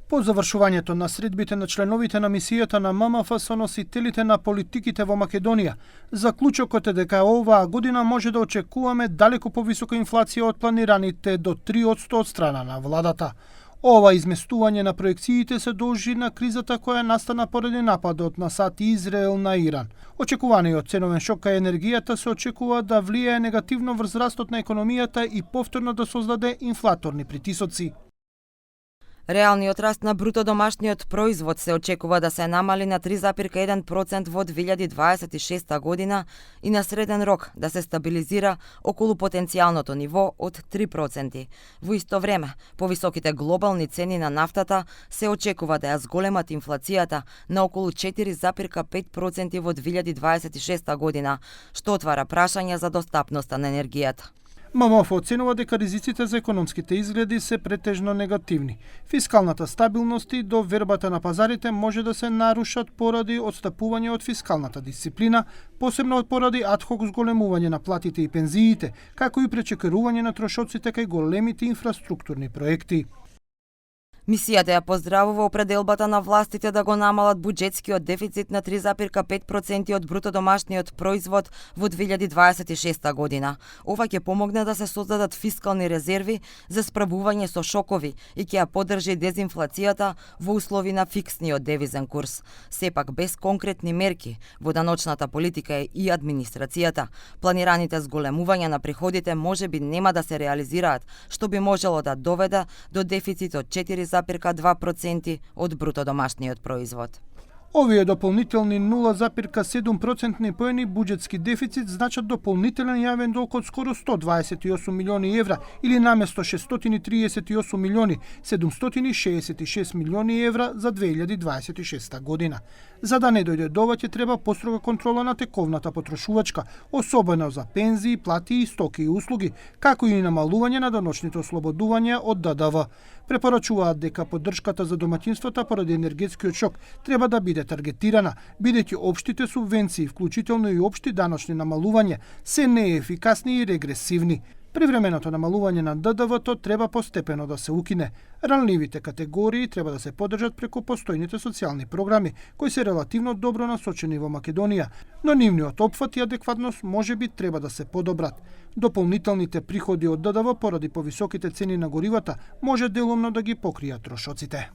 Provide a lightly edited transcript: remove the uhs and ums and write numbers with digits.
По завршувањето на средбите на членовите на мисијата на ММФ со носителите на политиките во Македонија, заклучокот е дека оваа година може да очекуваме далеку повисока инфлација од планираните до 3% од страна на владата. Ова изместување на проекциите се должи на кризата која настана поради нападот на САД и Израел на Иран. Очекуваниот ценовен шок кај енергијата се очекува да влијае негативно врз растот на економијата и повторно да создаде инфлаторни притисоци. Реалниот раст на бруто домашниот производ се очекува да се намали на 3,1% во 2026 година и на среден рок да се стабилизира околу потенцијалното ниво од 3%. Во исто време, повисоките глобални цени на нафтата се очекува да ја зголемат инфлацијата на околу 4,5% во 2026 година, што отвара прашања за достапноста на енергијата. ММФ оценува дека ризиците за економските изгледи се претежно негативни. Фискалната стабилност и довербата на пазарите може да се нарушат поради отстапување од фискалната дисциплина, посебно поради адхок зголемување на платите и пензиите, како и пречекирување на трошоците кај големите инфраструктурни проекти. Мисијата ја поздравува определбата на властите да го намалат буџетскиот дефицит на 3,5% од бруто домашниот производ во 2026 година. Ова ќе помогне да се создадат фискални резерви за справување со шокови и ќе ја поддржи дезинфлацијата во услови на фиксниот девизен курс. Сепак без конкретни мерки во даночната политика и администрацијата, планираните зголемувања на приходите можеби нема да се реализираат, што би можело да доведе до дефицит од 4,2% од бруто домашниот производ. Овие дополнителни 0,7% поени буџетски дефицит значат дополнителен јавен долг од скоро 128 милиони евра или наместо 638 милиони 766 милиони евра за 2026 година. За да не дојде до ова ќе треба построга контрола на тековната потрошувачка, особено за пензии, плати и стоки и услуги, како и намалување на даночните ослободувања од ДДВ. Препорачуваат дека поддршката за домаќинствата поради енергетскиот шок треба да биде таргетирана, бидејќи општите субвенции, вклучително и општи даночни намалувања, се неефикасни и регресивни. Привременото намалување на ДДВ-то треба постепено да се укине. Ранливите категории треба да се поддржат преку постојните социјални програми, кои се релативно добро насочени во Македонија, но нивниот опфат и адекватност можеби треба да се подобрат. Дополнителните приходи од ДДВ поради повисоките цени на горивата може делумно да ги покријат трошоците.